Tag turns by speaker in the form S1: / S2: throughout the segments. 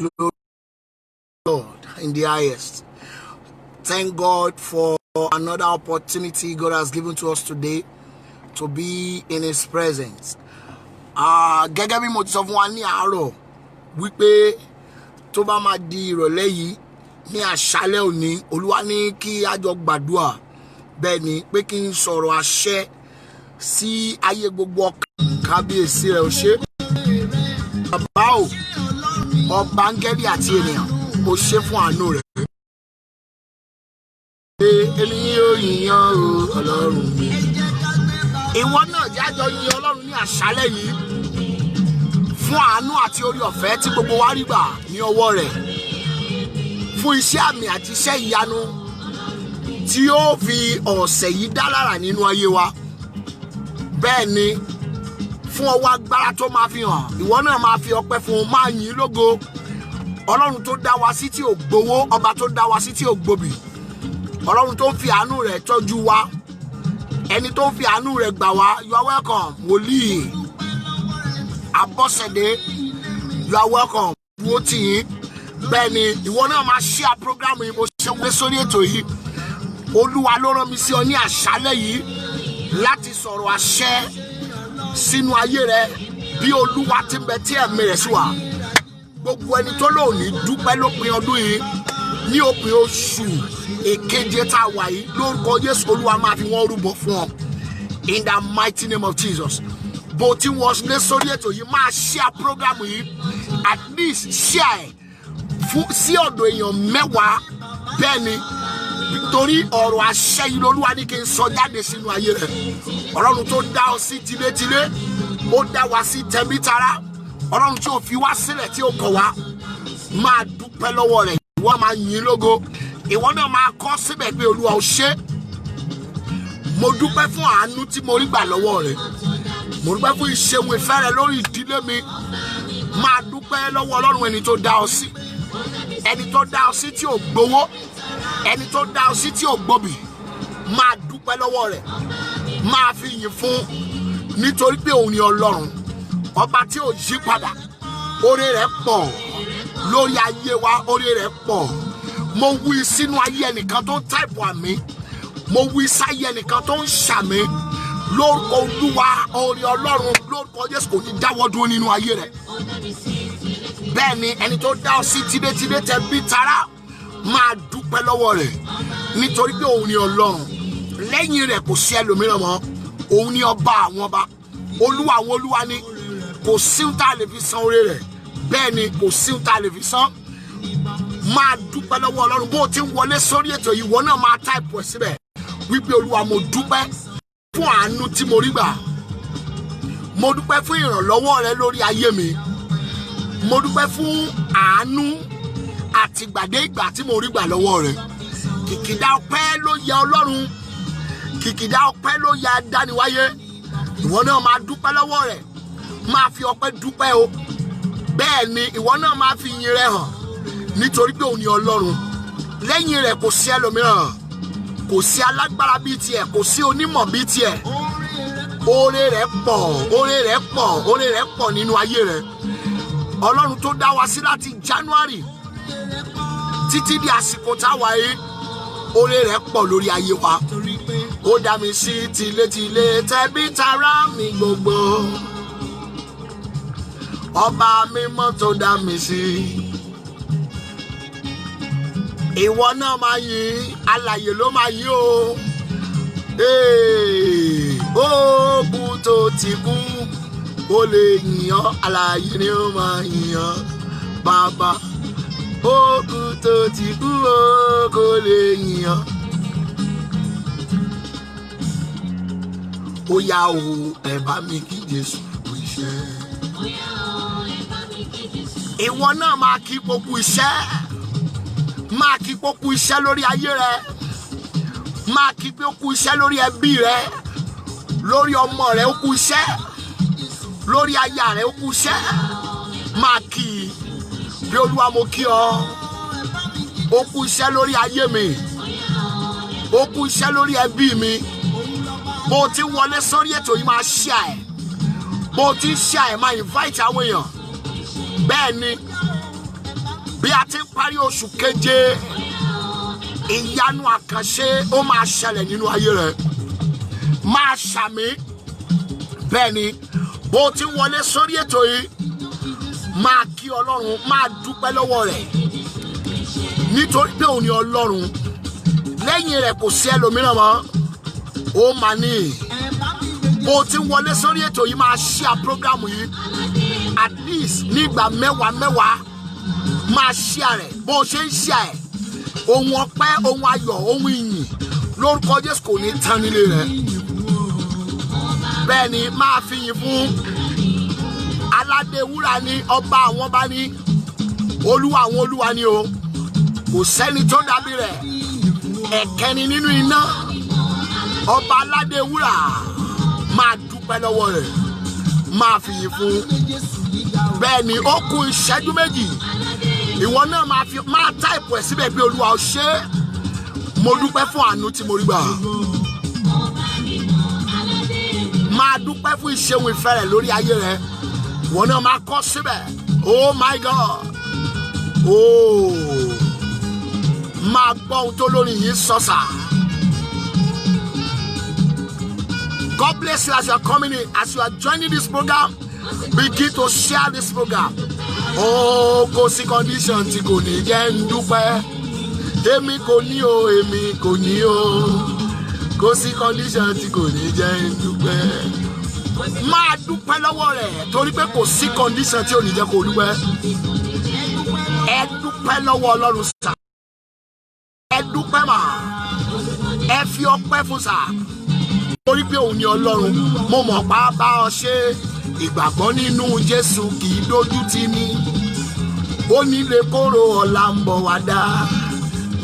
S1: Glory to God in the highest. Thank God for another opportunity God has given to us today to be in His presence. Gẹ́gẹ́ bí mo ti sọ fún wa ní àárọ̀ wípé tó bá máa di ìrọ̀lẹ́ yìí ní àṣálẹ́ òní Olúwa ní kí a jọ gbàdúrà bẹ́ẹ̀ ni pé kí n sọ̀rọ̀ àṣẹ sí ayé gbogbo ọkàn kábíyèsí rẹ̀ ó ṣe bàbá o ọba áńgẹ́lì àti ènìyàn ó ṣe fún àánú rẹ̀. Èmi yóò yìnyàn o Ọlọ́run mi. Ìwọ náà jájọ yin Ọlọ́run ní àṣálẹ́ yìí fún àánú àti orí ọ̀fẹ́ tí gbogbo wa rí gbà ní ọwọ́ rẹ̀, fún iṣẹ́ àmì àti iṣẹ́ ìyanu tí ó fi ọ̀sẹ̀ yìí dá lára nínú ayé wa. Bẹ́ẹ̀ ni fún ọwọ́ agbára tó máa fi hàn, ìwọ náà máa fi ọpẹ́ fún un, máa yìn lógo. Ọlọ́run tó dá wa sí tí ò gbowó, ọba tó dá wa sí tí ò gbòbì, Ọlọ́run tó fi àánú rẹ̀ tọ́jú wa, ẹni tó fi àánú rẹ̀ gbà wá. You are welcome wòlíì Abọ́sẹ̀dé, you are welcome wo tì yín. Bẹ́ẹ̀ ni ìwọ náà máa share program yìí, mo ṣe wọlé sórí ètò yìí. Olúwa ló rán mi sí ọ ní àṣálẹ́ yìí láti sọ̀rọ̀ àṣẹ sínú ayé rẹ bí Olúwa ti ń bẹ tí ẹ̀mí rẹ̀ sí wa. Gbogbo ẹni tó lò ní dúpẹ́ lópin ọdún yìí ní òpin oṣù èkeje tá a wà yìí lórúkọ Jésù Olúwa máa fi wọ́n rúbọ fún ọ in the mighty name of Jesus. Bó ti wọ́n lé sórí ètò yìí máa share program yìí, at least share fún sí ọ̀dọ̀ èèyàn 10. Bẹ́ẹ̀ ni nítorí ọ̀rọ̀ àṣẹ yìí lolúwa ní kí n sọ jáde sínú ayé rẹ̀. Ọlọ́run tó dá ọ sí tilétilé, ó dá wa sí tẹ̀mítara. Ọlọ́run tí ó fi wá sílẹ̀ tí ó kọ̀ wá, máa dúpẹ́ lọ́wọ́ rẹ̀. Ìwọ máa yìn lógo, ìwọ náà máa kọ síbẹ̀ pé Olúwa ó ṣé. Mo dúpẹ́ fún àánú tí mo rí gbà lọ́wọ́ rẹ̀, mo dúpẹ́ fún ìṣeun ìfẹ́ rẹ̀ lórí ìdílé mi. Máa dúpẹ́ lọ́wọ́ Ọlọ́run ẹni tó dá ọ sí, ẹni tó dá ọ sí tí ò gbowó, ẹni tó dá ọ sí tí ò gbòbì. Máa dúpẹ́ lọ́wọ́ rẹ̀, máa fi yìn fún, nítorí pé òun ni Ọlọ́run ọba tí ò yí padà. Oore rẹ̀ pọ̀ lórí ayé wa, oore rẹ̀ pọ̀. Mo wí sínú ayé ẹnìkan tó ń táìpù àmì, mo wí sáyé ẹnìkan tó ń ṣàmì lórúkọ Olúwa. Oore Ọlọ́run lórúkọ Jésù kò ní dáwọ́ dúró nínú ayé rẹ̀. Bẹ́ẹ̀ ni ẹni tó dá ọ sí tilétilé tẹbí tará, máa dúpẹ́ lọ́wọ́ rẹ̀ nítorí pé òun ni Ọlọ́run. Lẹ́yìn rẹ̀ kò sí ẹlòmíràn mọ́. Òun ni ọba àwọn ọba, Olúwa àwọn olúwa ni. Kò sí ohun tá a lè fi san oore rẹ̀. Bẹ́ẹ̀ ni kò sí ohun tá a lè fi san. Máa dúpẹ́ lọ́wọ́ Ọlọ́run. Bó o ti ń wọlé sórí ètò yìí, ìwọ náà máa táìpù ẹ̀ síbẹ̀ wípé Olúwa mo dúpẹ́ fún àánú tí mo rí gbà. Mo dúpẹ́ fún ìrànlọ́wọ́ rẹ lórí ayé mi. Mo dúpẹ́ fún àánú àtìgbàdé ìgbà tí mo rí gbà lọ́wọ́ rẹ. Kìkìdá ọpẹ́ ló yẹ Ọlọ́run, kìkìdá ọpẹ́ ló yẹ adániwáyé. Ìwọ náà máa dúpẹ́ lọ́wọ́ rẹ̀, máa fi ọpẹ́ dúpẹ́ o. Bẹ́ẹ̀ ni ìwọ náà máa fi yìn rẹ̀ hàn nítorí pé òun ni Ọlọ́run. Lẹ́yìn rẹ̀ kò sí ẹlòmíràn, kò sí alágbára bíi tiẹ̀, kò sí onímọ̀ bíi tiẹ̀. Oore rẹ̀ pọ̀, oore rẹ̀ pọ̀, oore rẹ̀ pọ̀ nínú ayé rẹ̀. Ọlọ́run tó dá wa sí láti January títí di àsìkò táwa yìí, oore rẹ̀ pọ̀ lórí ayé wa. Ó dá mi sí tilétilé tẹbí tará mi gbogbo, ọba mímọ́ tó dá mi sí. Ìwọ náà máa yìn, alààyè ló máa yìn o. Ó kú tó ti kú, ó lè yìn ọ́, alààyè ni ó máa yìn ọ́. Bàbá ó kú tó ti kú, ó kò lè yìn ọ́. Ó yá o, ẹ bá mi kí Jésù kú iṣẹ́. Ìwọ náà máa kí gbogbo iṣẹ́, máa kí gbogbo iṣẹ́ lórí ayé rẹ, máa kí pé ó kú iṣẹ́ lórí ẹbí rẹ, lórí ọmọ rẹ ó kú iṣẹ́, lórí aya rẹ ó kú iṣẹ́. Máa kí bí Olúwa mo kí ọ, ó kú iṣẹ́ lórí ayé mi, ó kú iṣẹ́ lórí ẹbí mi. Bó ti wọlé sórí ètò yìí máa share ẹ̀, bó ti share ẹ̀ máa invite àwọn èèyàn. Bẹ́ẹ̀ ni bí a ti ń parí oṣù keje ìyanu àkànṣe ó máa ṣẹlẹ̀ nínú ayé rẹ̀ máa ṣàmì bẹ́ẹ̀ ni bó ti wọlé sórí ètò yìí máa kí Ọlọ́run máa dúpẹ́ lọ́wọ́ rẹ̀ nítorí pé òun ni Ọlọ́run lẹ́yìn rẹ̀ kò sí ẹlòmíràn mọ́ ó máa ní bó ti wọlé sórí ètò yìí máa share program yìí at least nígbà mẹ́wàá máa share rẹ̀ bó ṣe ń share ẹ̀ ohun ọpẹ́ ohun ayọ̀ ohun ìyìn lórúkọ Jésù kò ní tán nílé rẹ̀ bẹ́ẹ̀ ni máa fi yìn fún aládé wúrà ní ọba àwọn ọba ní olúwa àwọn olúwa ní o kò sẹ́ni tó dàbí rẹ̀ ẹ̀kẹ́ni nínú iná ọba aládé wúrà máa dúpẹ́ lọ́wọ́ rẹ̀ máa fi yìn fún bẹ́ẹ̀ ni ó kù ìṣẹ́jú méjì ìwọ náà máa táìpù ẹ̀ síbẹ̀ pé olúwa ó ṣé mo dúpẹ́ fún àánú tí mo rí gbà máa dúpẹ́ fún ìṣeun ìfẹ́ rẹ̀ lórí ayé rẹ̀ ìwọ náà máa kọ síbẹ̀ oh my God máa gbọ́ ohun tó lórí yìí sọ́sà. God bless you as you are coming in, as you are joining this program. Begin to share this program. Oh, kò sí condition tí kò ní jẹ́ ń dúpẹ́. Èmi kò ní o, èmi kò ní o. Kò sí condition tí kò ní jẹ́ ń dúpẹ́. Máa dúpẹ́ lọ́wọ́ rẹ̀ torí pé kò sí condition tí ò ní jẹ́ kó dúpẹ́. Ẹ dúpẹ́ lọ́wọ́ Ọlọ́run sà. Ẹ dúpẹ́ mà. Ẹ fi ọpẹ́ fún sà. Torí pé òun ni Ọlọ́run mo mọ̀ pa bá ọ ṣe ìgbàgbọ́ nínú Jésù kì í dójú tì ní ó nílé kóró ọ̀la ń bọ̀ wá dá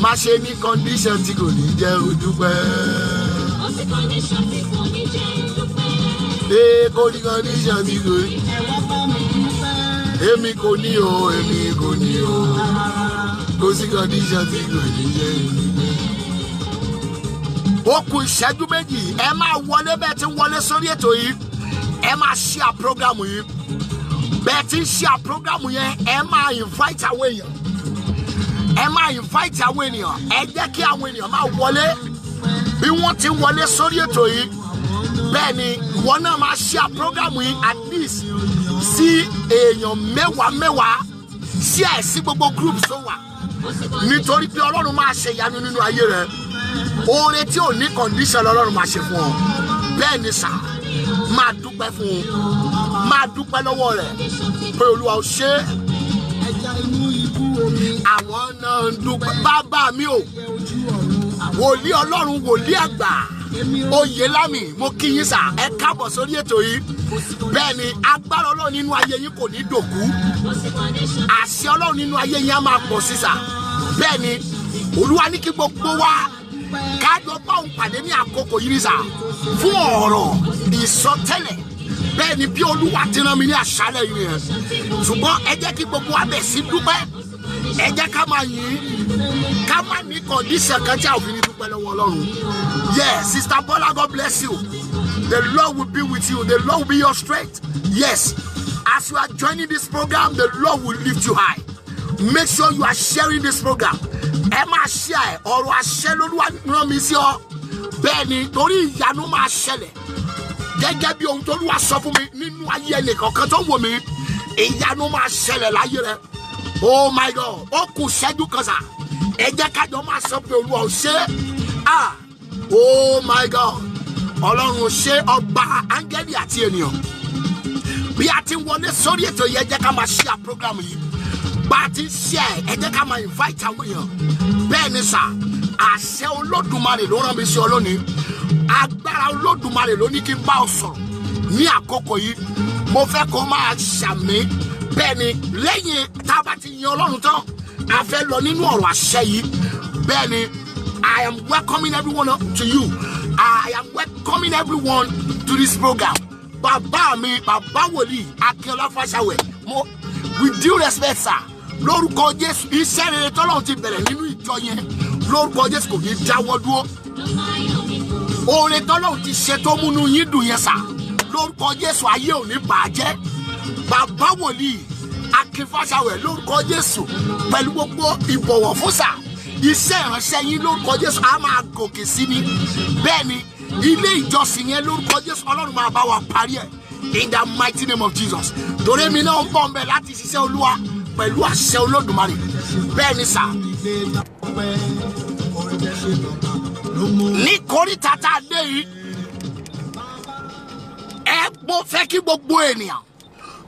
S1: má ṣe ní condition tí kò ní jẹ́ ojúpẹ́. Ó sì condition tí kò ní jẹ́ ojúpẹ́. Kò ní condition tí kò ní. Èmi kò ní o, èmi kò ní o. Kò sí condition tí kò ní jẹ́ ojúpẹ́. Ó kù ìṣẹ́jú méjì ẹ máa wọlé bẹ́ẹ̀ tí wọlé sórí ètò yìí ẹ máa share program yìí bẹ́ẹ̀ tí share program yẹn ẹ máa invite àwọn èèyàn ẹ jẹ́ kí àwọn ènìyàn máa wọlé bí wọ́n ti wọlé sórí ètò yìí bẹ́ẹ̀ ni ìwọ náà máa share program yìí at least sí èèyàn mẹ́wàá share sí gbogbo groups tó wà nítorí pé Ọlọ́run máa ṣe ìyanu nínú ayé rẹ. Oore tí ò ní condition Ọlọ́run máa ṣe fún ọ bẹ́ẹ̀ ni sà máa dúpẹ́ fún un máa dúpẹ́ lọ́wọ́ rẹ̀ pé Olúwa ó ṣe àwọn náà ń dúpẹ́ bàbá mi ò wòlíì Ọlọ́run wòlíì àgbà Oyèlámì mo kí yín sà ẹ káàbọ̀ sórí ètò yìí bẹ́ẹ̀ ni agbára Ọlọ́run nínú ayé yín kò ní dòkú àṣẹ Ọlọ́run nínú ayé yín á máa pọ̀ sí sà bẹ́ẹ̀ ni Olúwa ní kí gbogbo wa kájọ bá òun pàdé ní àkókò yìí sà fún ọ̀rọ̀ ìsọtẹ́lẹ̀ bẹ́ẹ̀ ni bí Olúwa ti rán mi ní àṣálẹ́ yìí yẹn ṣùgbọ́n ẹ jẹ́ kí gbogbo wa bẹ̀ sí dúpẹ́ ẹ jẹ́ ká máa yìn ká má ní kọ̀díṣẹ̀ kan tí a ò fi ní dúpẹ́ lọ́wọ́ Ọlọ́run. Yes, Sister Bola, God bless you. The Lord will be with you. The Lord will be your strength. Yes, as you are joining this program, the Lord will lift you high. Make sure you are sharing this program. Ẹ máa share ọ̀rọ̀ àṣẹ l'Olúwa rán mi sí ọ bẹ́ẹ̀ ni torí ìyanu máa ṣẹlẹ̀ gẹ́gẹ́ bí ohun tó Olúwa sọ fún mi nínú ayé ẹnìkọ̀ọ̀kan tó wò mí ìyanu máa ṣẹlẹ̀ láyé rẹ. Oh my God, ó kù ṣẹ́jú kan sà ẹ jẹ́ kájọ máa sọ pé Olúwa ò ṣe oh my God, Ọlọ́run ò ṣe ọba áńgẹ́lì àti ènìyàn bí a ti wọlé sórí ètò yẹn jẹ́ ká máa share program yìí bá a ti share ẹ jẹ́ ká máa invite àwọn èèyàn bẹ́ẹ̀ ni sà àṣẹ Olódùmarè ló rán mi sí ọ lónìí agbára Olódùmarè ló ní kí n bá ọ sọ̀rọ̀ ní àkókò yìí mo fẹ́ kó máa ṣàmì bẹ́ẹ̀ ni lẹ́yìn tá a bá ti yan Ọlọ́run tán a fẹ́ lọ nínú ọ̀rọ̀ àṣẹ yìí bẹ́ẹ̀ ni I am welcoming everyone to you. I am welcoming everyone to this program. Bàbá mi, bàbá wòlíì, Akínọlá Fáṣàwẹ̀, with due respect sir, lórúkọ Jésù, iṣẹ́ rere tọ́lọ́run ti bẹ̀rẹ̀ nínú ìjọ yẹn, lórúkọ Jésù kò ní dáwọ́ dúró. Oore tọ́lọ́run ti ṣe tó múnú yín dùn yẹn sà, lórúkọ Jésù ayé ò ní bàjẹ́. Bàbá wòlíì, Akínfàṣàwẹ̀ lórúkọ Jésù pẹ̀lú gbogbo ìbọ̀wọ̀ fún sà iṣẹ́ ìránṣẹ́ yín lórúkọ Jésù á máa gòkè sí ni bẹ́ẹ̀ ni ilé ìjọsìn yẹn lórúkọ Jésù Ọlọ́run máa bá wa parí ẹ̀ in the mighty name of Jesus torí mi náà ń bọ̀ ń bẹ̀ láti ṣiṣẹ́ Olúwa pẹ̀lú àṣẹ Olódùmarè bẹ́ẹ̀ ni sà. Ní kòríta tá a dé yìí mo fẹ́ kí gbogbo ènìyàn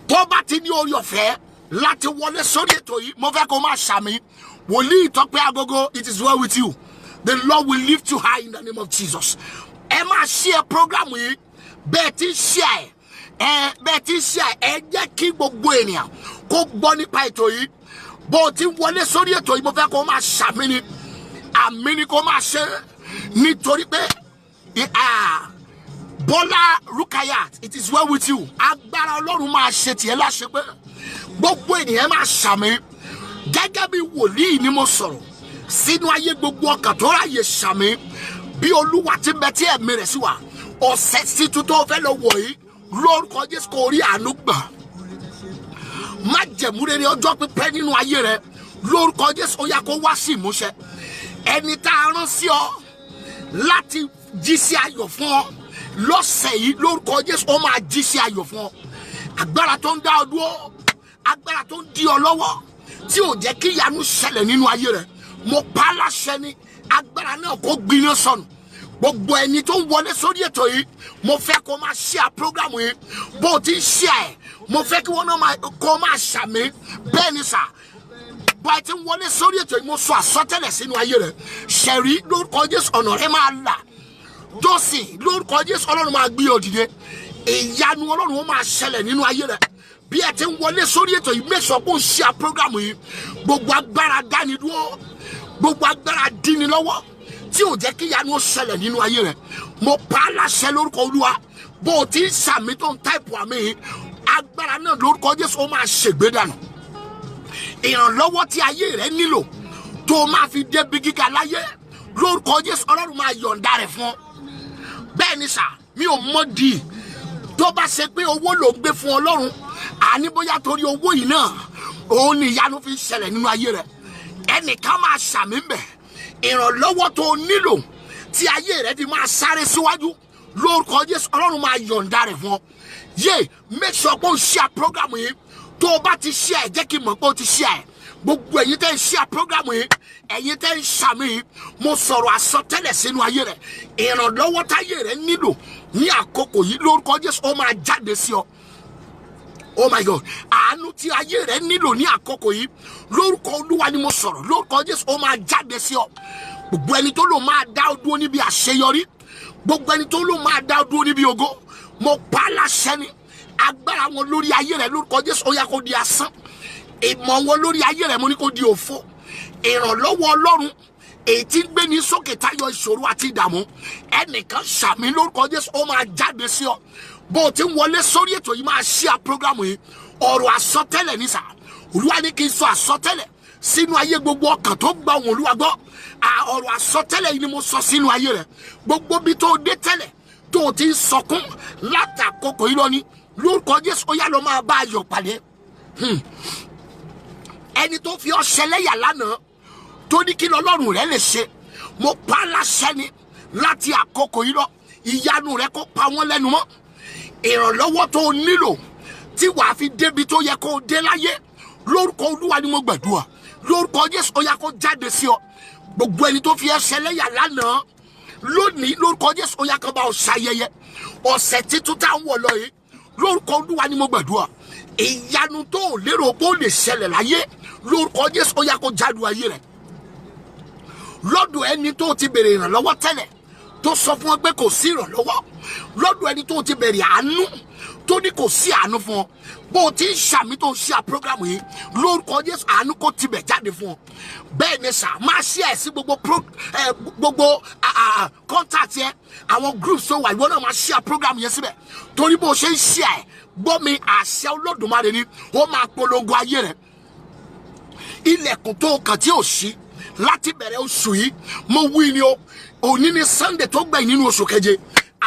S1: tó bá ti ní orí ọ̀fẹ́ láti wọlé sórí ètò yìí mo fẹ́ kó máa ṣàmì wòlíì Tọ́pẹ́ Agogo it is well with you the Lord will lift you high in the name of Jesus. Ẹ máa share program yìí bẹ́ẹ̀ ti share ẹ jẹ́ kí gbogbo ènìyàn kó gbọ́ nípa ètò yìí bó ti wọlé sórí ètò yìí mo fẹ́ kó máa ṣàmì ni àmì ni kó máa ṣe nítorí pé Bọ́lá Rukayat it is well with you agbára Ọlọ́run máa ṣe tiẹ̀ láṣẹ pé gbogbo ènìyàn máa ṣàmì gẹ́gẹ́ bí wòlíì ni mo sọ̀rọ̀ sínú ayé gbogbo ọkàn tó ráyè ṣàmì bí Olúwa ti bẹ tí ẹ̀mí rẹ̀ sí wa ọ̀sẹ̀ títún tó fẹ́ lọ wọ̀ yìí lórúkọ Jésù kò rí àánú gbà má jẹ̀mú rere ọjọ́ pípẹ́ nínú ayé rẹ̀ lórúkọ Jésù ó yá kó wá sí ìmúṣẹ ẹni tá a rán sí ọ láti jí sí ayọ̀ fún ọ lọ́sẹ̀ yìí lórúkọ Jésù ó máa jí sí ayọ̀ fún ọ agbára tó ń dá ọ dúró agbára tó ń dí ọ lọ́wọ́ tí ò jẹ́ kí ìyanu ṣẹlẹ̀ nínú ayé rẹ̀ mo pa á láṣẹ ní agbára náà kó gbiná sọnù gbogbo ẹni tó ń wọlé sórí ètò yìí mo fẹ́ kó máa share program yìí bó o ti ń share ẹ̀ mo fẹ́ kí wọ́n náà kó máa ṣàmì bẹ́ẹ̀ ni sà bó a ti ń wọlé sórí ètò yìí mo sọ àsọtẹ́lẹ̀ sínú ayé rẹ̀ ṣẹ̀rí lórúkọ Jésù ọ̀nà rẹ̀ máa là dọ́sìn lórúkọ Jésù Ọlọ́run máa gbé ọ dìde ìyanu Ọlọ́run ó máa ṣẹlẹ̀ nínú ayé rẹ̀ bí ẹ ti ń wọlé sórí ètò yìí make sure kó share program yìí gbogbo agbára dání dúró gbogbo agbára dín ní lọ́wọ́ tí ò jẹ́ kí ìyanu ó ṣẹlẹ̀ nínú ayé rẹ̀ mo pa á láṣẹ lórúkọ Olúwa bó o ti ń sàmì tó ń táìpù àmì yìí agbára náà lórúkọ Jésù ó máa ṣègbè dànù ìrànlọ́wọ́ tí ayé rẹ̀ nílò tó máa fi débi gíga láyé lórúkọ Jésù Ọlọ́run máa yọ̀ǹda rẹ̀ fún ọ bẹ́ẹ̀ ni sà mi ò mọ̀ di tó bá ṣe pé owó ló ń gbé fún Ọlọ́run àní bóyá torí owó yìí náà òun ni ìyanu fi ń ṣẹlẹ̀ nínú ayé rẹ̀ ẹnìkan máa ṣàmì ń bẹ̀ ìrànlọ́wọ́ tó nílò tí ayé rẹ̀ fi máa sáré síwájú lórúkọ Jésù Ọlọ́run máa yọ̀ǹda rẹ̀ fún ọ yé make sure pé o share program yìí tó o bá ti share jẹ́ kí n mọ̀ pé o ti share gbogbo ẹ̀yin tẹ́ ń share program yìí ẹ̀yin tẹ́ ń ṣàmì yìí mo sọ̀rọ̀ àsọtẹ́lẹ̀ sínú ayé rẹ̀ ìrànlọ́wọ́ táyé rẹ̀ nílò ní àkókò yìí lórúkọ Jésù ó máa jáde sí ọ oh my God àánú tí ayé rẹ̀ nílò ní àkókò yìí lórúkọ Olúwa ni mo sọ̀rọ̀ lórúkọ Jésù ó máa jáde sí ọ gbogbo ẹni tó lò máa dá ọ dúró níbi àṣeyọrí gbogbo ẹni tó lò máa dá ọ dúró níbi ògo mo pa á láṣẹ ni agbára wọn lórí ayé rẹ̀ lórúkọ Jésù ó yá kó di asán ìmọ̀ wọn lórí ayé rẹ̀ mo ní kó di òfo ìrànlọ́wọ́ Ọlọ́run èyí tí ń gbé ní sókè tayọ ìṣòro àti ìdààmú ẹnìkan ṣàmì lórúkọ Jésù ó máa jáde sí ọ bó o ti ń wọlé sórí ètò yìí máa share program yìí ọ̀rọ̀ àsọtẹ́lẹ̀ ní sà Olúwa ní kí n sọ àsọtẹ́lẹ̀ sínú ayé gbogbo ọkàn tó gba ohùn Olúwa gbọ́ ọ̀rọ̀ àsọtẹ́lẹ̀ yìí ni mo sọ sínú ayé rẹ̀ gbogbo bí tó dé tẹ́lẹ̀ tó o ti ń sọkún látàkókò yìí lọ ní lórúkọ Jésù ó yá lọ máa bá ayọ̀ pàdé ẹni tó fi ọ ṣẹlẹ́yà lánàá tó ní kí lọ́lọ́run rẹ̀ lè ṣe mo pa á láṣẹ ni láti àkókò yìí lọ ìyanu rẹ̀ kó pa wọ́n lẹ́nu mọ́ ìrànlọ́wọ́ tó o nílò tí wàá fi débi tó yẹ kó o dé láyé lórúkọ Olúwa ni mo gbàdúrà lórúkọ Jésù ó yá kó jáde sí ọ gbogbo ẹni tó fi ẹ ṣẹlẹ́yà lánàá lónìí lórúkọ Jésù ó yá kó bá ọ ṣayẹyẹ ọ̀sẹ̀ títún tá ń wọ̀ lọ yìí lórúkọ Olúwa ni mo gbàdúrà ìyanu tó o lérò pé ó lè ṣẹlẹ̀ láyé lórúkọ Jésù ó yá kó jáde ayé rẹ̀ lọ́dọ̀ ẹni tó ti bèrè ìrànlọ́wọ́ tẹ́lẹ̀ tó sọ fún ọ pé kò sí ìrànlọ́wọ́ lọ́dọ̀ ẹni tó ti bèrè àánú tó ní kò sí àánú fún ọ bó o ti ń ṣàmì tó ń ṣe àpọ́gàmù yìí lórúkọ Jésù àánú kó tibẹ̀ jáde fún ọ bẹ́ẹ̀ ni sà máa ṣe ẹ̀ sí gbogbo contact yẹn àwọn groups tó wà ìwọ náà máa ṣe àpọ́gàmù yẹn síbẹ̀ torí bó o ṣe ń ṣe ẹ̀ gbọ́ mi àṣẹ Olódùmarè ni ó máa polongo ayé rẹ̀ ilẹ̀kùn tó kàn tí ò ṣí láti bẹ̀rẹ̀ oṣù yìí mo wí ni o òní ni Sunday tó gbẹ̀yìn nínú oṣù keje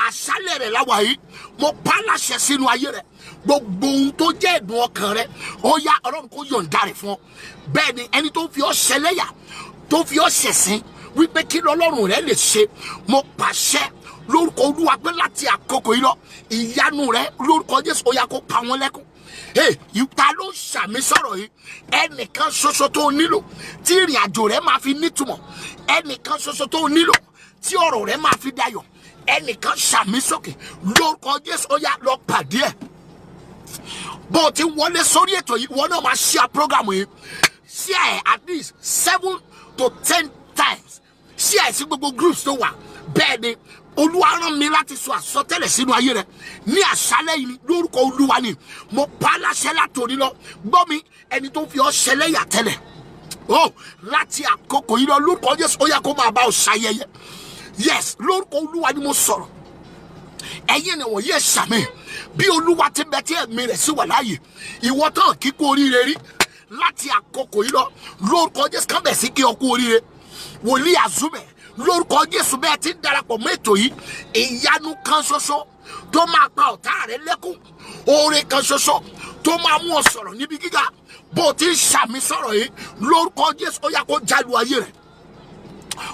S1: àṣálẹ̀ rẹ̀ láwa yìí mo pa láṣẹ sínú ayé rẹ̀ gbogbo ohun tó jẹ́ ẹ̀dùn ọkàn rẹ̀ ó yá ọlọ́run kó yọ̀ǹda rẹ̀ fún ọ. bẹ́ẹ̀ ni ẹni tó fi ọ́ ṣẹlẹ́yà tó fi ọ́ ṣẹ̀sín wípé kí lọ́lọ́run rẹ̀ lè ṣe mo pàṣẹ lórúkọ olúwa pé láti àkókò yìí lọ ìyanu rẹ̀ lórúkọ jésù ó yá kó pa wọ́n lẹ́kún. ìta ló ṣàmì sọ̀rọ̀ yìí ẹnìkan ṣoṣo tó nílò tí ìrìn àjò rẹ̀ máa fi nítumọ̀ ẹnìkan ṣoṣo tó nílò tí ọ̀rọ̀ rẹ̀ máa fi dayọ̀ ẹnìkan ṣàmì sókè lórúkọ jésù ó yá lọ pàdé ẹ̀. bó o ti wọlé sórí ètò yìí wọn náà máa share program yìí share at least 7 to 10 times share sí gbogbo groups tó wà. bẹ́ẹ̀ ni olúwa rán mi láti sọ àsọtẹ́lẹ̀ sínú ayé rẹ ní àṣálẹ́ yìí lórúkọ olúwa ni mo pa á láṣẹ látòní lọ gbọ́ mi ẹni tó fi ọ́ ṣẹlẹ́yà tẹ́lẹ̀ láti àkókò yìí lọ lórúkọ jésù ó yá kó máa bá ọ ṣayẹyẹ. yes lórúkọ olúwa ni mo sọ̀rọ̀ ẹ̀yin ni wọ̀nyí ẹ̀ ṣàmì bí olúwa ti bẹ tí ẹ̀mí rẹ̀ sí wà láàyè ìwọ tán kíkú oríire rí láti àkókò yìí lọ lórúkọ jésù kàn bẹ̀ sí kí ọkú oríire wòlíì àzúbẹ̀ lórúkọ jésù bẹ́ẹ̀ ti ń darapọ̀ mọ́ ètò yìí ìyanu kan ṣoṣo tó máa pa ọ̀tá rẹ̀ lẹ́kún oore kan ṣoṣo tó máa mú ọ sọ̀rọ̀ níbi gíga bó ti ń ṣàmì sọ̀rọ̀ yìí lórúkọ jésù ó yá kó jálu ayé rẹ̀.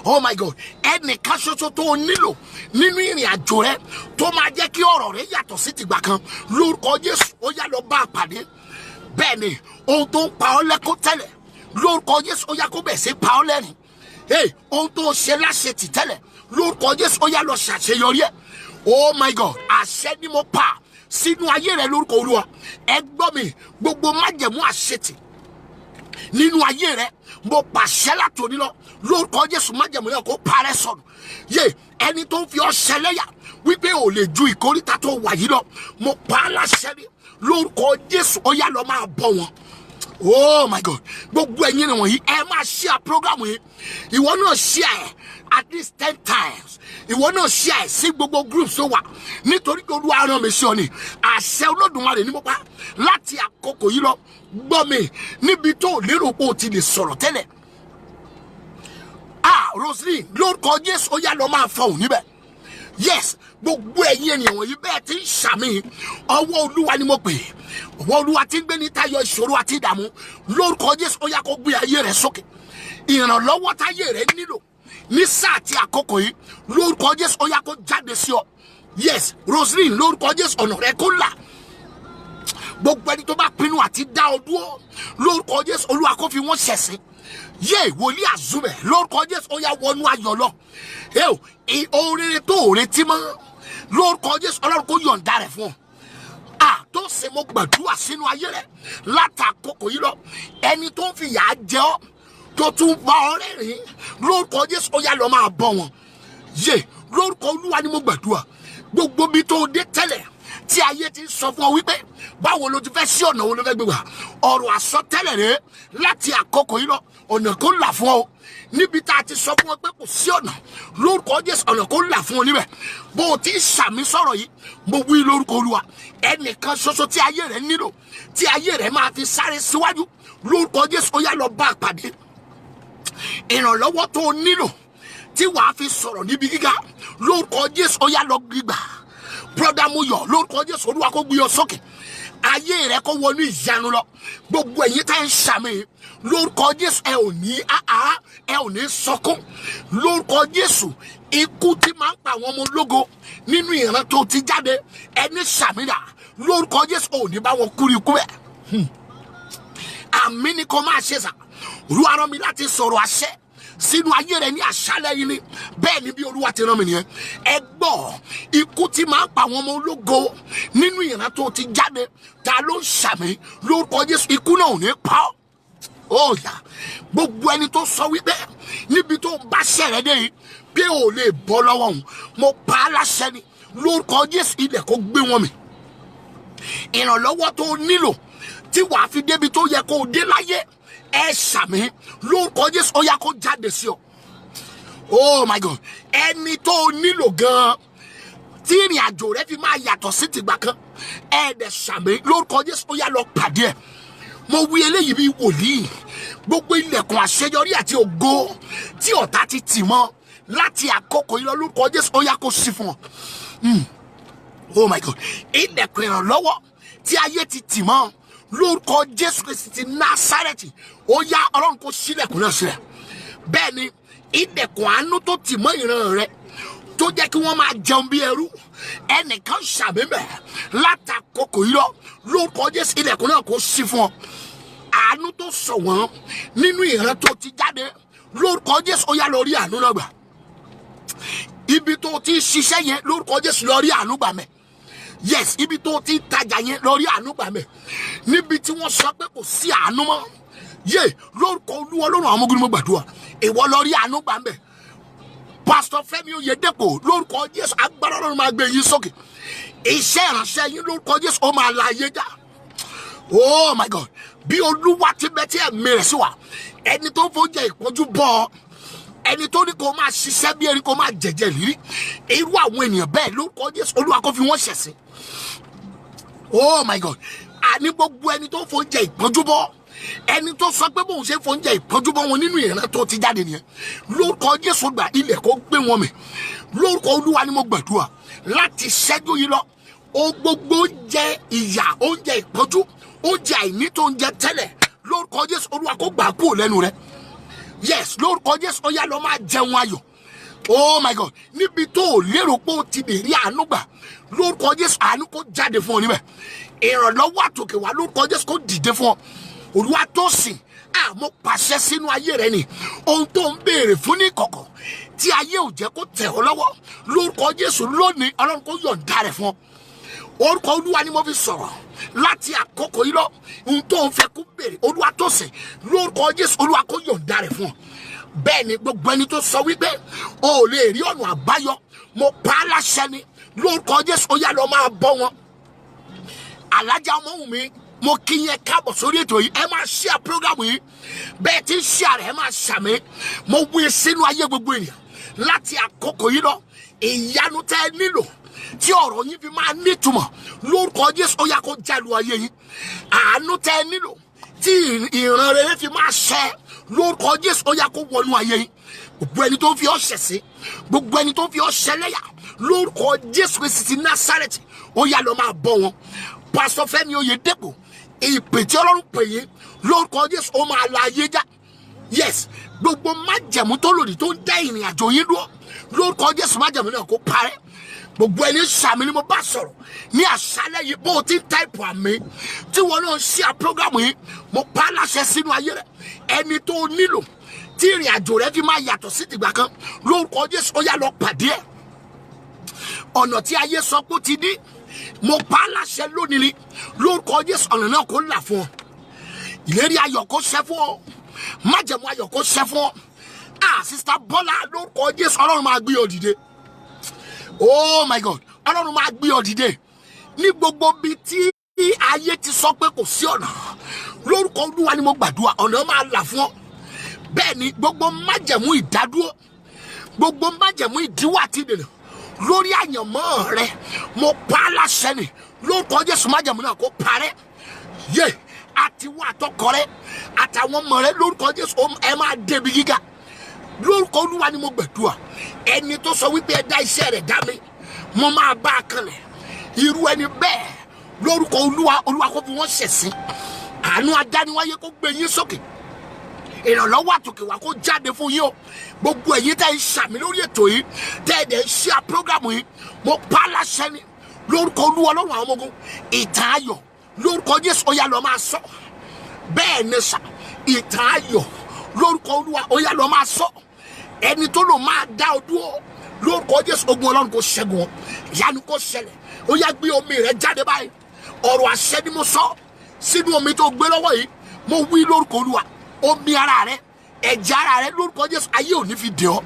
S1: oh my god ẹnìkan ṣoṣo tó o nílò nínú ìrìn àjò rẹ tó máa jẹ́ kí ọ̀rọ̀ rẹ yàtọ̀ sí tìgbà kan lórúkọ jésù ó yá lọ bá a pàdé. bẹ́ẹ̀ ni ohun tó ń pa ọ́ lẹ́kún tẹ́lẹ̀ lórúkọ jésù ó yá kó bẹ̀ sí pa ọ́ lẹ́rìn. ohun tó ṣe láṣetì tẹ́lẹ̀ lórúkọ jésù ó yá lọ ṣàṣeyọrí ẹ̀. oh my god àṣẹ ni mo pa sínú ayé rẹ lórúkọ olúwa ẹ gbọ́ mi gbogbo májẹ̀mú àṣetì nínú ayé rẹ mo pàṣẹ látòní lọ lórúkọ jésù májẹ̀mú náà kó parẹ́ sọnù. ẹni tó ń fi ọ́ ṣẹlẹ́yà wípé ò lè ju ìkórìtà tó wà yìí lọ mo pa á láṣẹ ní lórúkọ jésù ó yá lọ máa bọ̀ wọn. oh my god gbogbo ẹ̀yin ni wọ̀nyí ẹ máa share program yìí ìwọ náà share at least 10 times ìwọ náà share sí gbogbo groups tó wà nítorí pé olúwa rán mi sí ọ ni àṣẹ olódùmarè ní mo pa láti àkókò yìí lọ gbọ́ mi níbi tó lérò pé o ti lè sọ̀rọ̀ tẹ́lẹ̀. Rosalie lórúkọ jésù ó yá lọ máa fọhùn níbẹ̀. yes gbogbo ẹ̀yin ènìyàn wọ̀nyí bẹ́ẹ̀ ti ń ṣàmì ọwọ́ olúwa ni mo pè ọwọ́ olúwa ti ń gbé ní tayọ ìṣòro àti ìdààmú lórúkọ jésù ó yá kó gbé ayé rẹ sókè ìrànlọ́wọ́ táyé rẹ nílò ní sáà tí àkókò yìí lórúkọ jésù ó yá kó jáde sí ọ. yes Rosalie lórúkọ jésù ọ̀nà rẹ kó là gbogbo ẹni tó bá pinnu àti dá ọ dúró lórúkọ jésù olúwa kó fi wọ́n ṣẹ̀sín. wòlíì àzúbẹ̀ lórúkọ jésù ó yá wọnú ayọ̀ lọ. oore tó o retí mọ́ lórúkọ jésù ọlọ́run kó yọ̀ǹda rẹ̀ fún ọ. tó ṣe mo gbàdúrà sínú ayé rẹ látàkókò yìí lọ ẹni tó ń fi yà á jẹ ọ tó tún bá ọ rẹ́rìn lórúkọ jésù ó yá lọ máa bọ̀ wọn. lórúkọ olúwa ni mo gbàdúrà gbogbo bí tó o dé tẹ́lẹ̀ tí ayé ti sọ fún ọ wípé báwo ló ti fẹ́ sí ọ̀nà wo ló fẹ́ gbé wá ọ̀rọ̀ àsọtẹ́lẹ̀ rẹ láti àkókò yìí lọ ọ̀nà kó là fún ọ níbi tá a ti sọ fún ọ pé kò sí ọ̀nà lórúkọ jésù ọ̀nà kó là fún ọ níbẹ̀ bó o ti ń ṣàmì sọ̀rọ̀ yìí mo wí lórúkọ olúwa ẹnìkan ṣoṣo tí ayé rẹ nílò tí ayé rẹ máa fi sáré síwájú lórúkọ jésù ó yá lọ bá a pàdé. ìrànlọ́wọ́ tó o nílò tí wàá fi sọ̀rọ̀ níbi gíga lórúkọ jésù ó yá lọ gbígbà brother Muyọ̀ lórúkọ jésù olúwa kó gbé ọ sókè ayé rẹ kó wọnú ìyanu lọ gbogbo ẹ̀yin tá ń ṣàmì lórúkọ jésù ẹ ò ní sọkún lórúkọ jésù ikú tí máa ń pa àwọn ọmọ ológo nínú ìran tó ti jáde ẹni ṣàmìlà lórúkọ jésù ò ní bá wọn kúrú ikú ẹ àmì ni kò máa ṣe sà olúwa rán mi láti sọ̀rọ̀ àṣẹ sínú ayé rẹ ní àṣálẹ́ yìí ni bẹ́ẹ̀ ni bí olúwa ti rán mi nìyẹn ẹ gbọ́ ikú tí máa ń pa àwọn ọmọ ológo nínú ìran tó ti jáde ta ló ń ṣàmì lórúkọ jésù ikú náà ò ní pa ọ́. ó yá gbogbo ẹni tó sọ wípé níbi tó ń bá ṣẹ̀rẹ̀ dé yìí bí ò lè bọ́ lọ́wọ́ òun mo pa á láṣẹ ni lórúkọ jésù ilẹ̀ kó gbé wọn mì ìrànlọ́wọ́ tó nílò tí wàá fi débi tó yẹ kó dé láyé ẹ ṣàmì lórúkọ jésù ó yá kó jáde sí ọ. oh my god ẹni tó nílò gan tí ìrìn àjò rẹ fi máa yàtọ̀ sí tìgbà kan ẹ dẹ̀ ṣàmì lórúkọ jésù ó yá lọ pàdé ẹ. mo wí eléyìí bí wòlíì gbogbo ilẹ̀kùn àṣeyọrí àti ògo tí ọ̀tá ti tì mọ́ láti àkókò yìí lọ lórúkọ jésù ó yá kó ṣí fún ọ. Oh my God. Ilẹ̀kùn ìrànlọ́wọ́ tí ayé ti tì mọ́ lórúkọ Jésù Kristi ti Násárẹ́tì, ó yá Ọlọ́run kó ṣílẹ̀kùn náà sílẹ̀. Bẹ́ẹ̀ ni ilẹ̀kùn àánú tó tì mọ́ ìran rẹ tó jẹ́ kí wọ́n máa jẹun bí ẹrú, ẹnìkan ṣàmìmẹ̀ látàkókò yìí lọ lórúkọ Jésù, ilẹ̀kùn náà kó ṣí fún ọ. Àánú tó sọ wọ́n nínú ìran tó ti jáde lórúkọ Jésù, ó yá lọ rí àánú náà gbà. Ibi tó ti ṣiṣẹ́ yẹn lórúkọ Jésù lọ rí àánú gbà mẹ́. Yes, ibi tó ti tajà yẹn lọ rí àánú gbà mẹ́. Níbi tí wọ́n sọ pé kò sí àánú mọ́, yé lórúkọ Olúwa Ọlọ́run àwọn ọmọ ogun ni mo gbàdúrà, ìwọ lọ rí àánú gbà mẹ́. Pastor Fẹ́mi Oyèdépò lórúkọ Jésù, agbára Ọlọ́run máa gbé yín sókè. Iṣẹ́ ìránṣẹ́ yín lórúkọ Jésù ó máa la ayé já. Oh my God, bí Olúwa ti bẹ tí ẹ̀mí rẹ̀ sí wa, ẹni tó ń fojẹ ìpọ́njú bọ́ ọ, ẹni tó ní kó máa ṣiṣẹ́ bí ẹni kó máa jẹ̀jẹ̀ lírí, irú àwọn ènìyàn bẹ́ẹ̀ lórúkọ Jésù Olúwa kó fi wọ́n ṣẹ̀sín. Oh my God, àní gbogbo ẹni tó ń fojẹ ìpọ́njú bọ́, ẹni tó sọ pé bóun ṣe fojẹ ìpọ́njú bọ́ wọn nínú ìran tó ti jáde nìyẹn, lórúkọ Jésù gbà ilẹ̀ kó gbé wọn mì. Lórúkọ Olúwa ni mo gbàdúrà láti ṣẹ́jú yìí lọ, ó gbogbo oúnjẹ ìyà, oúnjẹ ìpọ́njú, oúnjẹ àìní tó ń jẹ tẹ́lẹ̀, lórúkọ Jésù Olúwa kó gbà kúrò lẹ́nu rẹ. Yes, lórúkọ Jésù ó yá lọ máa jẹun ayọ̀. Oh my God, níbi tó o lérò pé o ti lè rí àánú gbà, lórúkọ Jésù àánú kó jáde fún ọ níbẹ̀. Ìrànlọ́wọ́ àtòkè wá lórúkọ Jésù kó dìde fún ọ. Olúwa tó sìn, mo pàṣẹ sínú ayé rẹ ni ohun tó ń béèrè fún ní ìkọ̀kọ̀ tí ayé ò jẹ́ kó tẹ̀ ọ́ lọ́wọ́, lórúkọ Jésù lónìí Ọlọ́run kó yọ̀ǹda rẹ̀ fún ọ. Orúkọ Olúwa ni mo fi sọ̀rọ̀ láti àkókò yìí lọ, ohun tó ń fẹ́ kó béèrè Olúwa tó sìn, lórúkọ Jésù Olúwa kó yọ̀ǹda rẹ̀ fún ọ. Bẹ́ẹ̀ ni gbogbo ẹni tó sọ wípé o ò lè rí ọ̀nà àbáyọ, mo pa á láṣẹ ni lórúkọ Jésù ó yá lọ máa bọ́ wọn. Alájà Ọmọ́wùmí, mo kí yẹn káàbọ̀ sórí ètò yìí, ẹ máa share program yìí, bẹ́ẹ̀ tí ń share rẹ̀ ẹ máa ṣàmì. Mo wí sínú ayé gbogbo ènìyàn láti àkókò yìí lọ, ìyanu tẹ́ ẹ nílò tí ọ̀rọ̀ yín fi máa nítumọ̀ lórúkọ Jésù ó yá kó jálu ayé yín. Àánú tẹ́ ẹ nílò tí ìran rere fi máa ṣẹ lórúkọ Jésù ó yá kó wọnú ayé yín. Gbogbo ẹni tó ń fi ọ́ ṣẹ̀sín, gbogbo ẹni tó ń fi ọ́ ṣẹlẹ́yà lórúkọ Jésù Kristi ti Násárẹ́tì ó yá lọ máa bọ́ wọn. Pastor Fẹ́mi Oyèdépò, ìpè tí Ọlọ́run pè yín lórúkọ Jésù ó máa la ayé já. Yes, gbogbo májẹ̀mú tó lòdì tó ń dá ìrìn àjò yín dúró lórúkọ Jésù májẹ̀mú náà kó parẹ́. Gbogbo ẹni sàmì ni mo bá sọ̀rọ̀ ní àṣálẹ́ yìí, bó o ti ń táìpù àmì tí wọn náà ṣí à prógámù yìí, mo pa á láṣẹ sínú ayé rẹ. Ẹni tó nílò tí ìrìn àjò rẹ fi máa yàtọ̀ sí tìgbà kan lórúkọ Jésù ó yá lọ pàdé ẹ̀. Ọ̀nà tí ayé sọ pé ó ti dí, mo pa á láṣẹ lónìí ni lórúkọ Jésù ọ̀nà náà kó là fún ọ. Ìlérí ayọ̀ kó ṣẹ fún ọ, májẹ̀mú ayọ̀ kó ṣẹ fún ọ. Sister Bọ́lá lórúkọ Jésù Ọlọ́run máa gbé ọ dìde. Oh my God, Ọlọ́run máa gbé ọ dìde ní gbogbo bí tí ayé ti sọ pé kò sí ọ̀nà, lórúkọ Olúwa ni mo gbàdúrà ọ̀nà máa là fún ọ. Bẹ́ẹ̀ ni gbogbo májẹ̀mú ìdádúró, gbogbo májẹ̀mú ìdíwọ́ àti ìdènà lórí àyànmọ́ rẹ, mo pa á láṣẹ ni lórúkọ Jésù májẹ̀mú náà kó parẹ́. Yé àti wọ́n àtọkọ rẹ àtàwọn ọmọ rẹ lórúkọ Jésù ẹ máa débi gíga lórúkọ Olúwa ni mo gbàdúrà. Ẹni tó sọ wípé ẹ dá iṣẹ́ rẹ̀ dá mi, mo máa bá a kanlẹ̀. Irú ẹni bẹ́ẹ̀ lórúkọ Olúwa, Olúwa kó fi wọ́n ṣẹ̀sín. Àánú adániwáyé kó gbé yín sókè. Ìrànlọ́wọ́ àtòkè wá kó jáde fún yín o. Gbogbo ẹ̀yin tẹ́ ń ṣàmì lórí ètò yìí, tẹ́ ẹ̀ dẹ̀ ń ṣe prógámù yìí, mo pa á láṣẹ ni lórúkọ Olúwa Ọlọ́run àwọn ọmọ ogun. Ìtàn ayọ̀ lórúkọ Jésù ó yá lọ máa sọ. Bẹ́ẹ̀ ni sà, ìtàn ayọ̀ lórúkọ Olúwa ó yá lọ máa sọ. Ẹni tó lò máa dá ọ dúró lórúkọ Jésù ogun Ọlọ́run kó ṣẹ́gun ọ, ìyanu kó ṣẹlẹ̀. Ó yá gbé omi rẹ jáde báyìí. Ọ̀rọ̀ àṣẹ ni mo sọ sínú omi tó gbé lọ́wọ́ yìí, mo wí lórúkọ Olúwa. Omi ara rẹ, ẹ̀jẹ̀ ara rẹ lórúkọ Jésù ayé ò ní fi dè ọ́.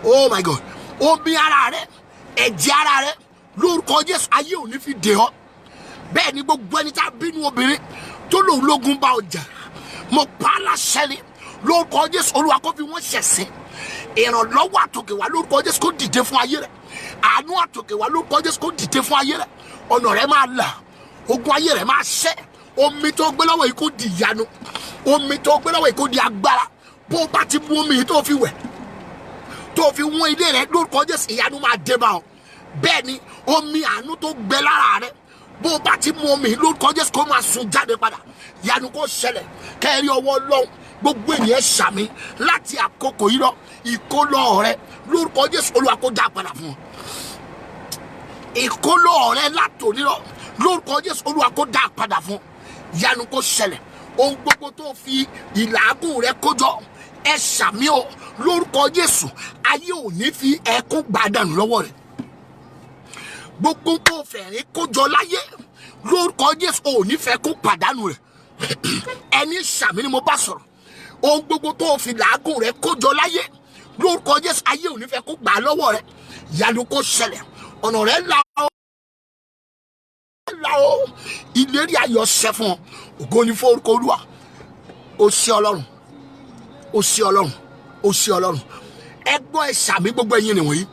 S1: Oh my God, omi ara rẹ, ẹ̀jẹ̀ ara rẹ lórúkọ Jésù ayé ò ní fi dè ọ́. Bẹ́ẹ̀ ni gbogbo ẹni tá a bínú obìnrin tó lòun lógun bá ọjà, mo pa á láṣẹ ni lórúkọ Jésù Olúwa kó fi wọ́n ṣẹ̀sín. Ìrànlọ́wọ́ àtòkè wá lórúkọ Jésù kó dìde fún ayé rẹ. Àánú àtòkè wá lórúkọ Jésù kó dìde fún ayé rẹ. Ọ̀nà rẹ máa là, ogun ayé rẹ máa ṣẹ́. Omi tó gbé lọ́wọ́ yìí kó di ìyanu, omi tó gbé lọ́wọ́ yìí kó di agbára. Bó bá ti mú omi yìí tó fi wẹ̀, tó fi wọ́n ilé rẹ lórúkọ Jésù ìyanu máa dé bá ọ. bẹ́ẹ̀ ni omi àánú tó gbẹ lára rẹ bó bá ti mú omi lórúkọ Jésù kó máa sun jáde padà. Ìyanu kó ṣẹlẹ̀ kẹ́rí ọwọ́ Ọlọ́run gbogbo ènìyàn ṣàmì láti àkókò yìí lọ ìkólọ rẹ lórúkọ Jésù Olúwa kó dá padà fún ọ. Ìkólọ rẹ látòní lọ lórúkọ Jésù Olúwa kó dá padà fún ọ. Ìyanu kó ṣẹlẹ̀ ohun gbogbo tó fi ìlàágùn rẹ kójọ ẹ ṣàmì o lórúkọ Jésù ayé ò ní fi ẹkún gbàdánù lọ́wọ́ rẹ. Gbogbo tó fẹ̀rín kójọ láyé lórúkọ Jésù ò ní fẹ́ kó pàdánù rẹ. Ẹni ṣàmì ni mo bá sọ̀rọ̀ ohun gbogbo tó fi làágùn rẹ kójọ láyé lórúkọ Jésù ayé ò ní fẹ́ kó gbà lọ́wọ́ rẹ. Ìyanu kó ṣẹlẹ̀ ọ̀nà rẹ là ó ìlérí ayọ̀ ṣẹ fún ọ. Ògo ni fún orúkọ Olúwa. Ó ṣé Ọlọ́run, ó ṣé Ọlọ́run, ó ṣé Ọlọ́run. Ẹ gbọ́ ẹ ṣàmì gbogbo ẹ̀yin nìwọ̀nyí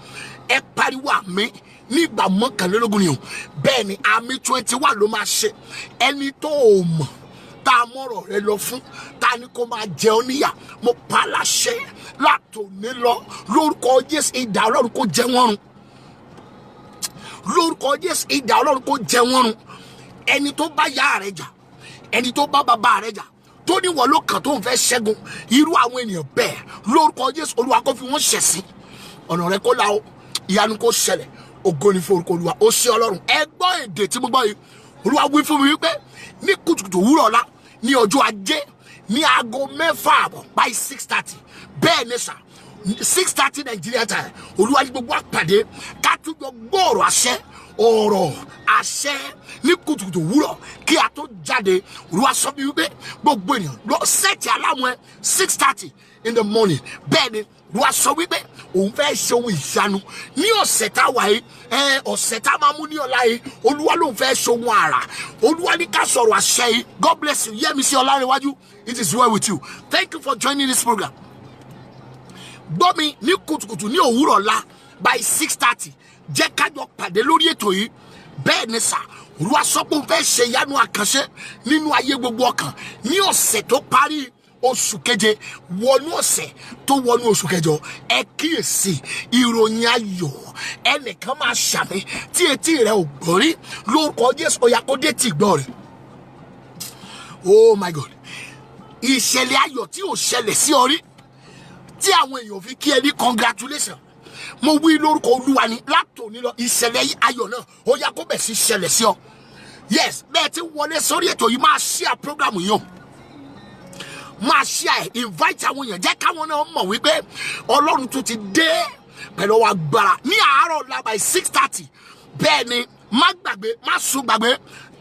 S1: ẹ pariwo àmì ní ìgbà mọ́kànlélógún ni o. Bẹ́ẹ̀ ni àmì 21 ló máa ṣe. Ẹni tó o mọ̀ tá a mọ̀rọ̀ rẹ lọ fún ta ni kó máa jẹ ọ́ níyà mo pa á láṣẹ látòní lọ lórúkọ Jésù idà Ọlọ́run kó jẹ wọ́n run. Lórúkọ Jésù idà Ọlọ́run kó jẹ wọ́n run. Ẹni tó bá yá rẹ jà ẹni tó bá bàbá rẹ jà tó ní wọ́n ló kàn tó ń fẹ́ ṣẹ́gun irú àwọn ènìyàn bẹ́ẹ̀ lórúkọ Jésù Olúwa kó fi wọ́n ṣẹ̀sín ọ̀nà rẹ kó la o ìyanu kó ṣẹlẹ̀. Ògo ni fún orúkọ Olúwa. Ó ṣé Ọlọ́run. Ẹ gbọ́ èdè tí mo gbọ́ yìí Olúwa wí fún mi wípé ní kùtùkùtù òwúrọ̀ ọ̀la ní ọjọ́ Ajé ní aago 6:30 by 6:30 bẹ́ẹ̀ ni sà 6:30 Nigeria time Olúwa ní gbogbo àpàdé ká tún jọ gbọ́ ọ̀rọ̀ àṣẹ ní kùtùkùtù òwúrọ̀ kí a tó jáde. Olúwa sọ bí wípé gbogbo ènìyàn lọ sẹ́ẹ̀tì aláwọ̀ ẹ 6:30 in the morning. Bẹ́ẹ̀ ni Olúwa sọ wípé òun fẹ́ ṣe ohun ìyanu ní ọ̀sẹ̀ tá a wà yìí ọ̀sẹ̀ tá a máa mú ní ọ̀la yìí Olúwa ló ń fẹ́ ṣe ohun àrà. Olúwa ní ká sọ̀rọ̀ àṣẹ yìí. God bless you. Yẹ́misí Ọlárẹ̀wájú, it is well with you. Thank you for joining this program. Gbọ́ mi ní kùtùkùtù ní òwúrọ̀ ọ̀la by 6:30 jẹ́ ká jọ pàdé lórí ètò yìí. Bẹ́ẹ̀ ni sà Olúwa sọ pé òun fẹ́ ṣe ìyanu àkànṣe nínú ayé gbogbo ọkàn ní ọ̀sẹ̀ tó parí oṣù keje wọnú ọ̀sẹ̀ tó wọnú oṣù kẹjọ. Ẹ kíyèsí ìròyìn ayọ̀ ẹnìkan máa ṣàmì tí etí rẹ ò gbọ́ rí lórúkọ Jésù ó yá kó dé tí gbọ́ rẹ̀. Oh my God, ìṣẹ̀lẹ̀ ayọ̀ tí ò ṣẹlẹ̀ sí ọ rí tí àwọn èèyàn fi kí ẹ ní congratulation mo wí lórúkọ Olúwa ni látòní lọ ìṣẹ̀lẹ̀ ayọ̀ náà ó yá kó bẹ̀ sí ṣẹlẹ̀ sí ọ. Yes, bẹ́ẹ̀ tí wọlé sórí ètò yìí máa share program yìí o máa share invite àwọn èèyàn jẹ́ káwọn náà mọ̀ wípé Ọlọ́run tún ti dé pẹ̀lú wa gbára ní àárọ̀ ọ̀la by 6:30. Bẹ́ẹ̀ ni má gbàgbé má sùn gbàgbé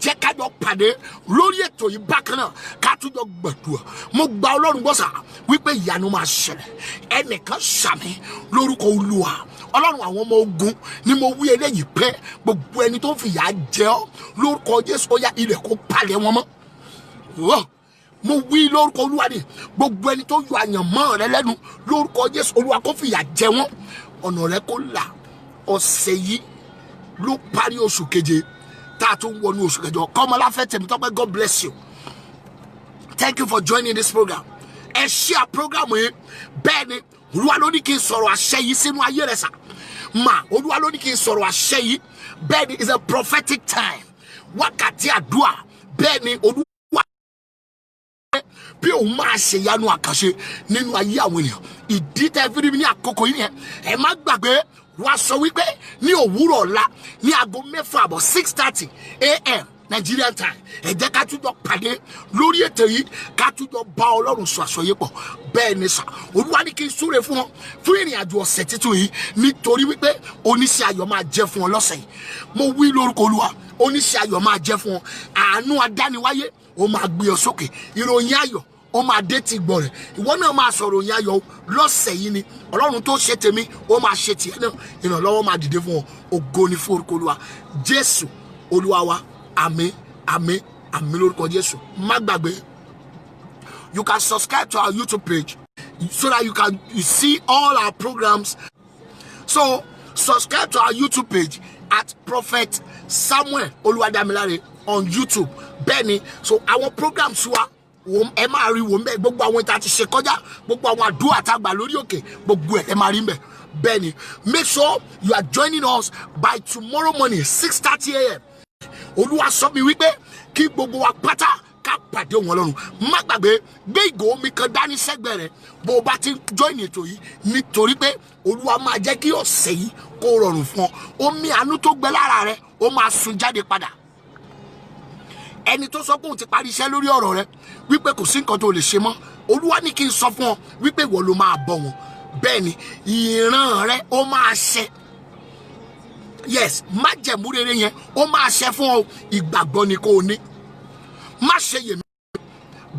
S1: jẹ́ ká jọ pàdé lórí ètò yìí bákan náà ká tún jọ gbàdúrà. Mo gba Ọlọ́run gbọ́ sà wípé ìyanu máa ṣẹlẹ̀. Ẹnìkan ṣàmì lórúkọ Olúwa Ọlọ́run àwọn ọmọ ogun ni mo wí eléyìí pé gbogbo ẹni tó ń fìyà jẹ ọ́ lórúkọ Jésù ó yá ilẹ̀ kó palẹ̀ wọn mọ́. Mo wí lórúkọ Olúwa ni gbogbo ẹni tó yọ àyànmọ́ rẹ lẹ́nu lórúkọ Jésù Olúwa kó fìyà jẹ wọ́n ọ̀nà rẹ kó là. Ọ̀sẹ̀ yìí ló parí oṣù keje tá a tún wọnú oṣù kẹjọ. Kọ́mọláfẹ́ Tèmítọ́pẹ́, God bless you. Thank you for joining this program. Ẹ share program yìí. Bẹ́ẹ̀ ni Olúwa ló ní kí n sọ̀rọ̀ àṣẹ yìí sínú ayé rẹ sà. Olúwa ló ní kí n sọ̀rọ̀ àṣẹ yìí. Bẹ́ẹ̀ ni it's a prophetic time. Wákàtí àdúrà. Bẹ́ẹ̀ ni Olúwa bí òun máa ṣe ìyanu àkànṣe nínú ayé àwọn ènìyàn. Ìdí tẹ́ fi rí mi ní àkókò yìí yẹn ẹ má gbàgbé wá sọ wípé ní òwúrọ̀ ọ̀la ní aago 6:30 6:30 a.m. Nigerian time ẹ jẹ́ ká tún jọ pàdé lórí ètò yìí ká tún jọ bá Ọlọ́run sọ àsọyépọ̀. Bẹ́ẹ̀ ni sà Olúwa ní kí n súre fún wọn fún ìrìn àjò ọ̀sẹ̀ títún yìí nítorí wípé oníṣẹ́ ayọ̀ máa jẹ́ fún wọn lọ́sẹ̀ yìí. Mo wí lórúkọ Olúwa oníṣẹ́ ayọ̀ máa jẹ́ fún wọn. Àánú adániwáyé ó máa gbé ọ sókè. Ìròyìn ayọ̀ ó máa dé ti gbọ́ rẹ̀. Ìwọ náà máa sọ̀rọ̀ ìròyìn ayọ̀ lọ́sẹ̀ yìí ni Ọlọ́run tó ṣe tèmi ó máa ṣe tiẹ̀ náà. Ìrànlọ́wọ́ máa dìde fún ọ. Ògo ni fún orúkọ Olúwa Jésù Olúwa wa. Àmín àmín àmín lórúkọ Jésù. Má gbàgbé you can subscribe to our YouTube page so that you can see all our programs. So subscribe to our YouTube page at Prophet Samuel Oluwadamilare on YouTube. Bẹ́ẹ̀ ni so our programs wa ẹ máa rí wò ńbẹ̀ gbogbo àwọn ìta ti ṣe kọjá gbogbo àwọn àdúrà tá gbà lórí òkè gbogbo ẹ máa rí ńbẹ̀. Benny, make sure you are joining us by tomorrow morning 6:30 a.m. Olúwa sọ mi wípé kí gbogbo wa pátá ká pàdé wọn lọ́run. Má gbàgbé gbé ìgò omi kan dání sẹ́gbẹ̀ẹ́ rẹ̀ bó bá ti join ètò yìí nítorí pé Olúwa máa jẹ́ kí ọ̀sẹ̀ yìí kó rọrùn fún ọ. Omi àánú tó gbẹ lára rẹ̀ ó máa sun jáde padà. Ẹni tó sọ pé òun ti parí iṣẹ́ lórí ọ̀rọ̀ rẹ̀ wípé kò sí nǹkan tó lè ṣe mọ́, Olúwa ní kí n sọ fún ọ wípé ìwọ ló máa bọ̀ wọn. Bẹ́ẹ̀ni ìran rẹ̀ ó máa ṣẹ. Yes, májẹ̀mú rere yẹn ó máa ṣẹ fún ọ, ìgbàgbọ́ ni kò ní. Má ṣe yèmí.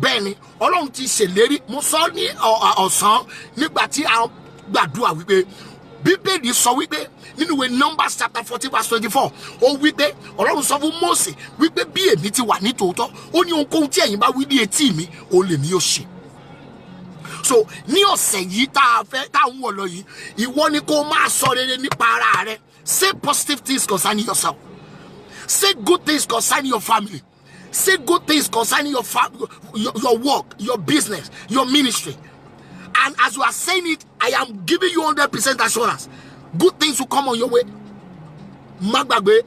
S1: Bẹ́ẹ̀ni Ọlọ́run ti ṣèlérí, mo sọ ní ọ̀sán nígbà tí a gbàdúrà wípé Bíbélì sọ wípé nínú ìwé Numbers chapter 40 verse 24 ó wípé Ọlọ́run sọ fún Mósè wípé bí èmi ti wà ní tòótọ́ ó ní ohunkóhun tí ẹ̀yin bá wí ní etí mi ó lè mí ó ṣe. So ní ọ̀sẹ̀ yìí tá a ń wọ̀ lọ yìí, ìwọ ni kó máa sọ rere nípa ara rẹ. Say positive things concerning yourself. Say good things concerning your family. Say good things concerning your work, your business, your ministry. And as you are saying it, I am giving you 100% assurance. Good things will come on your way. Má gbàgbé